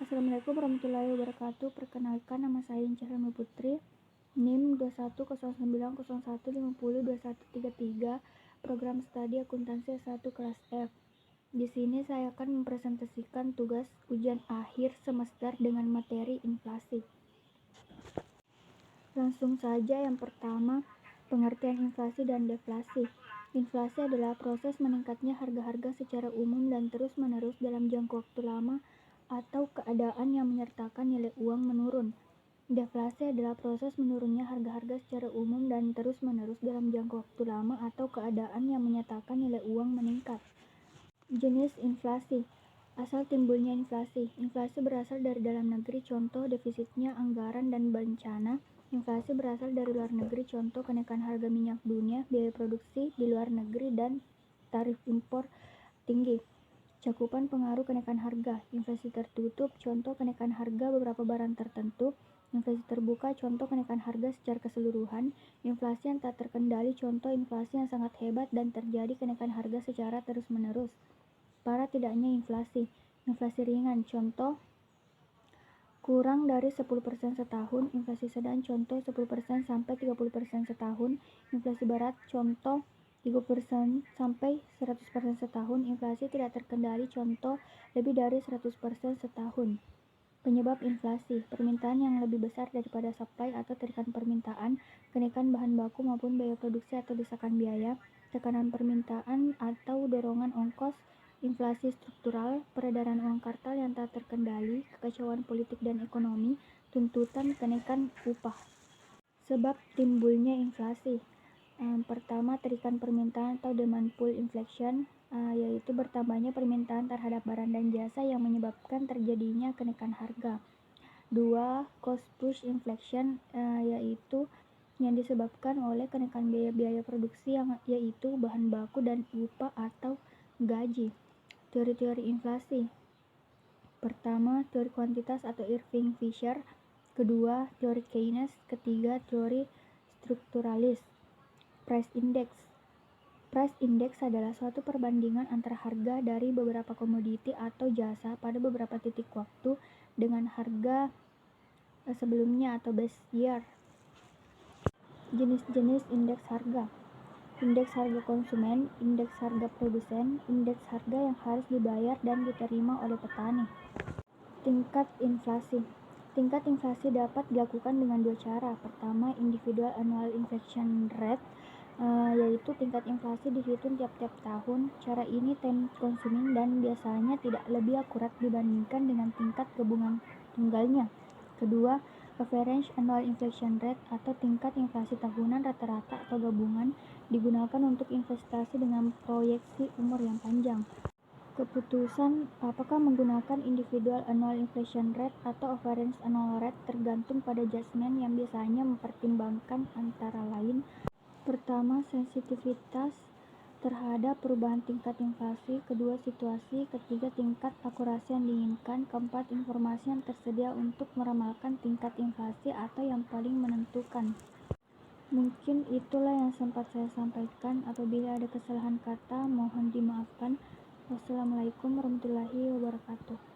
Assalamualaikum warahmatullahi wabarakatuh. Perkenalkan, nama saya Inca Helmi Putri, NIM 210901502133, program studi akuntansi S1 kelas F. Di sini saya akan mempresentasikan tugas ujian akhir semester dengan materi inflasi. Langsung saja, yang pertama, pengertian inflasi dan deflasi. Inflasi adalah proses meningkatnya harga-harga secara umum dan terus-menerus dalam jangka waktu lama atau keadaan yang menyertakan nilai uang menurun. Deflasi adalah proses menurunnya harga-harga secara umum dan terus-menerus dalam jangka waktu lama atau keadaan yang menyatakan nilai uang meningkat. Jenis inflasi. Asal timbulnya inflasi. Inflasi berasal dari dalam negeri, contoh defisitnya anggaran dan bencana. Inflasi berasal dari luar negeri, contoh kenaikan harga minyak dunia, biaya produksi di luar negeri, dan tarif impor tinggi. Cakupan pengaruh kenaikan harga. Inflasi tertutup, contoh kenaikan harga beberapa barang tertentu. Inflasi terbuka, contoh kenaikan harga secara keseluruhan. Inflasi yang tak terkendali, contoh inflasi yang sangat hebat dan terjadi kenaikan harga secara terus-menerus. Para tidaknya inflasi. Inflasi ringan, contoh kurang dari 10% setahun. Inflasi sedang, contoh 10% sampai 30% setahun. Inflasi berat, contoh 30% sampai 100% setahun. Inflasi tidak terkendali, contoh lebih dari 100% setahun. Penyebab inflasi. Permintaan yang lebih besar daripada supply atau tarikan permintaan, kenaikan bahan baku maupun biaya produksi atau desakan biaya, tekanan permintaan atau dorongan ongkos. Inflasi struktural, peredaran uang kartal yang tak terkendali, kekacauan politik dan ekonomi, tuntutan kenaikan upah. Sebab timbulnya inflasi. Pertama, tarikan permintaan atau demand pull inflation, yaitu bertambahnya permintaan terhadap barang dan jasa yang menyebabkan terjadinya kenaikan harga. 2. Cost push inflation, yaitu yang disebabkan oleh kenaikan biaya produksi, yaitu bahan baku dan upah atau gaji. Teori-teori inflasi. Pertama, teori kuantitas atau Irving Fisher. Kedua, teori Keynes. Ketiga, teori strukturalis. Price index. Price index adalah suatu perbandingan antara harga dari beberapa komoditi atau jasa pada beberapa titik waktu dengan harga sebelumnya atau base year. Jenis-jenis indeks harga. Indeks harga konsumen, indeks harga produsen, indeks harga yang harus dibayar dan diterima oleh petani. Tingkat inflasi. Tingkat inflasi dapat dilakukan dengan dua cara. Pertama, individual annual inflation rate, yaitu tingkat inflasi dihitung tiap-tiap tahun. Cara ini time consuming dan biasanya tidak lebih akurat dibandingkan dengan tingkat gabungan tunggalnya. Kedua, average annual inflation rate atau tingkat inflasi tahunan rata-rata atau gabungan, digunakan untuk investasi dengan proyeksi umur yang panjang. Keputusan apakah menggunakan individual annual inflation rate atau average annual rate tergantung pada judgement yang biasanya mempertimbangkan antara lain: pertama, sensitivitas terhadap perubahan tingkat inflasi. Kedua, situasi. Ketiga, tingkat akurasi yang diinginkan. Keempat, informasi yang tersedia untuk meramalkan tingkat inflasi atau yang paling menentukan. Mungkin itulah yang sempat saya sampaikan. Apabila ada kesalahan kata, mohon dimaafkan. Wassalamualaikum warahmatullahi wabarakatuh.